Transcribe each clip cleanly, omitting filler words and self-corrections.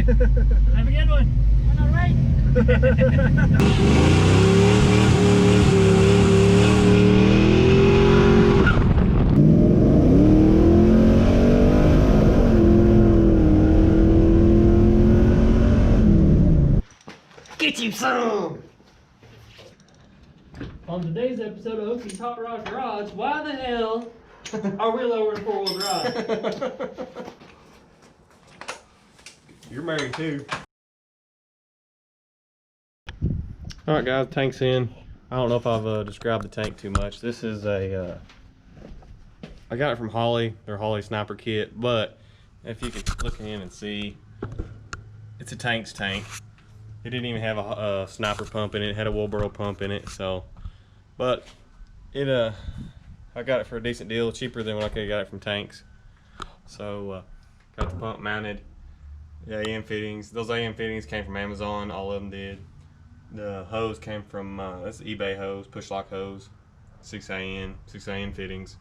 Have a good one. All right. Get you some! On today's episode of Oakie's Hot Rod Garage, why the hell are we lowering four-wheel drive? You're married too. Alright guys, tank's in. I don't know if I've described the tank too much. This is a, I got it from Holley, their Holley sniper kit, but if you can look in and see, it's a tank's tank. It didn't even have a sniper pump in it. It had a Wilbur pump in it, so, but it, I got it for a decent deal, cheaper than what I could have got it from Tanks. So, got the pump mounted. The AM fittings, those AM fittings came from Amazon, all of them did. The hose came from, that's the eBay hose, push lock hose, 6AN fittings.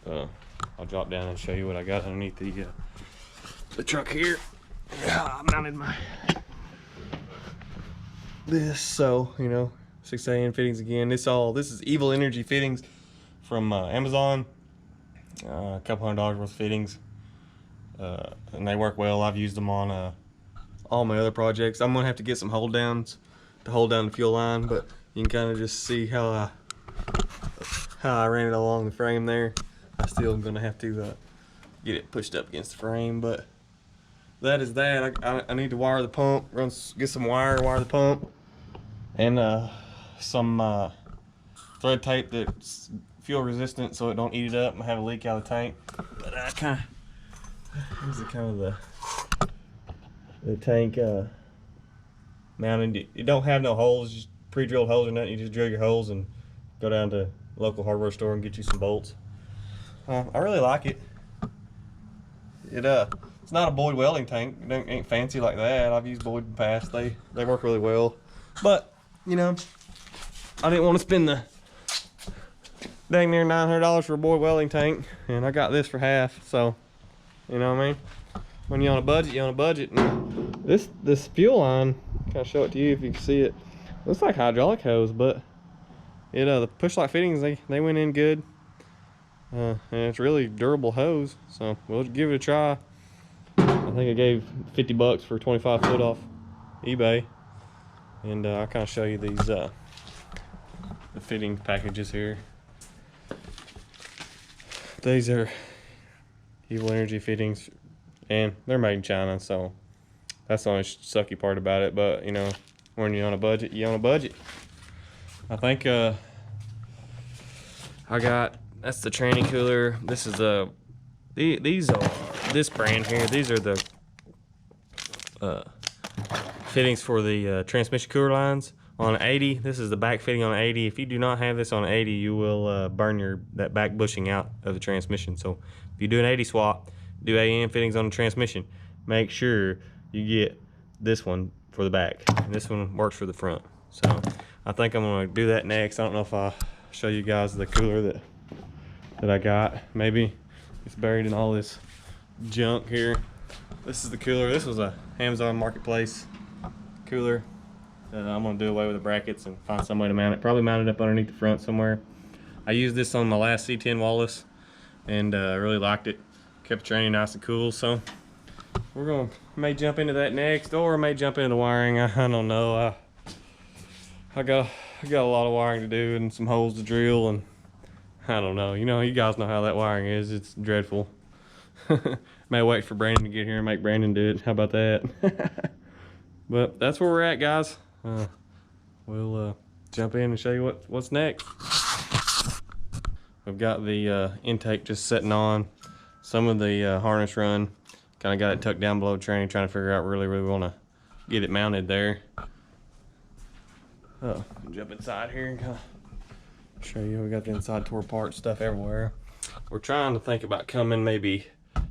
I'll drop down and show you what I got underneath the truck here. I mounted this, so, you know, 6AN fittings again. This is Evil Energy fittings from Amazon. A couple $100 worth of fittings. And they work well. I've used them on all my other projects. I'm gonna have to get some hold downs to hold down the fuel line, but you can kind of just see how I ran it along the frame there. I still am gonna have to get it pushed up against the frame, but that is that. I need to wire the pump, get some wire the pump, and some thread tape that's fuel resistant so it don't eat it up and have a leak out of the tank. But I kind of, this is kind of the tank mounted. It don't have no holes, just pre-drilled holes or nothing. You just drill your holes and go down to the local hardware store and get you some bolts. I really like it. It's not a Boyd welding tank. It ain't fancy like that. I've used Boyd in the past. They work really well. But, you know, I didn't want to spend the dang near $900 for a Boyd welding tank, and I got this for half. So, you know what I mean? When you're on a budget, you're on a budget. And this fuel line, I'll show it to you if you can see it. Looks like hydraulic hose, but the push lock fittings, they went in good. And it's really durable hose, so we'll give it a try. I think I gave 50 bucks for 25 foot off eBay, and I'll kind of show you these the fitting packages here. These are Evil Energy fittings, and they're made in China, so that's the only sucky part about it. But you know, when you're on a budget, you're on a budget. I think I got, that's the tranny cooler. This is these are this brand here. These are the fittings for the transmission cooler lines on 80. This is the back fitting on 80. If you do not have this on 80, you will burn that back bushing out of the transmission. So if you do an 80 swap, do AM fittings on the transmission, make sure you get this one for the back. And this one works for the front. So I think I'm gonna do that next. I don't know if I'll show you guys the cooler that I got. Maybe it's buried in all this junk here. This is the cooler. This was a Amazon Marketplace cooler. I'm gonna do away with the brackets and find some way to mount it. Probably mount it up underneath the front somewhere. I used this on my last C10 Wallace and really liked it. Kept the training nice and cool. So we're may jump into that next, or may jump into the wiring. I don't know. I got a lot of wiring to do and some holes to drill, and I don't know. You know, you guys know how that wiring is. It's dreadful. May wait for Brandon to get here and make Brandon do it. How about that? But that's where we're at, guys. We'll jump in and show you what's next. We've got the intake just setting on. Some of the harness run. Kind of got it tucked down below training, trying to figure out really want to get it mounted there. Jump inside here and kind of show you. We got the inside tore apart stuff everywhere. We're trying to think about coming maybe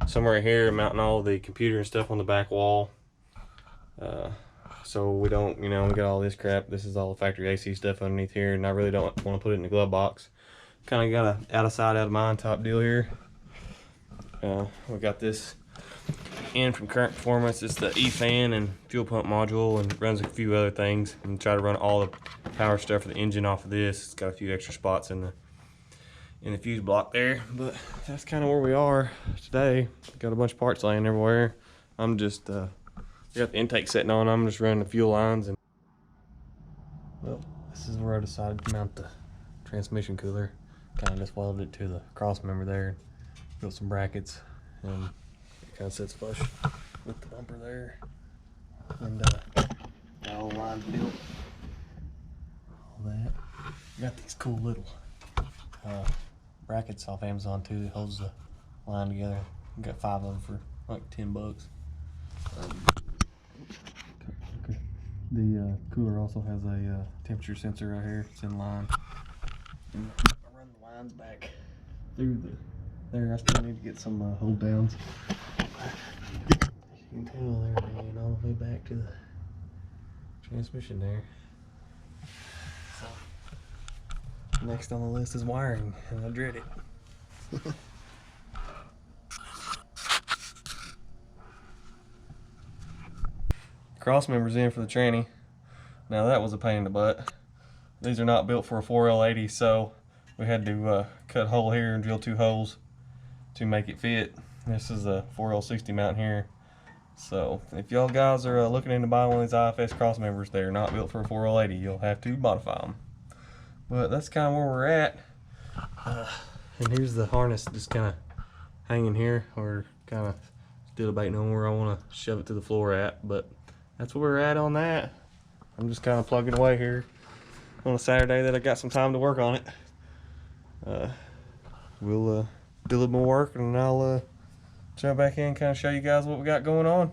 somewhere here, mounting all the computer and stuff on the back wall. So we don't, you know, we got all this crap. This is all the factory AC stuff underneath here, and I really don't want to put it in the glove box. Kind of got a out of sight, out of mind type deal here. We got this in from Current Performance. It's the E-fan and fuel pump module, and runs a few other things. And try to run all the power stuff for the engine off of this. It's got a few extra spots in the fuse block there, but that's kind of where we are today. Got a bunch of parts laying everywhere. I'm just got the intake setting on. I'm just running the fuel lines, and well, this is where I decided to mount the transmission cooler. Kind of just welded it to the cross member there, built some brackets, and it kind of sits flush with the bumper there. And got all the lines built. All that. Got these cool little brackets off Amazon too. It holds the line together. Got 5 of them for like $10. The cooler also has a temperature sensor right here. It's in line. And I run the lines back through there. I still need to get some hold downs. As you can tell, they're laying all the way back to the transmission there. So, next on the list is wiring, and I dread it. Cross members in for the tranny. Now that was a pain in the butt. These are not built for a 4L80, so we had to cut a hole here and drill 2 holes to make it fit. This is a 4L60 mount here. So if y'all guys are looking into buying one of these IFS cross members, they're not built for a 4L80. You'll have to modify them. But that's kind of where we're at. And here's the harness just kind of hanging here, or kind of still debating on where I want to shove it to the floor at. But that's where we're at on that. I'm just kind of plugging away here on a Saturday that I got some time to work on it. We'll do a little more work, and I'll jump back in and kind of show you guys what we got going on.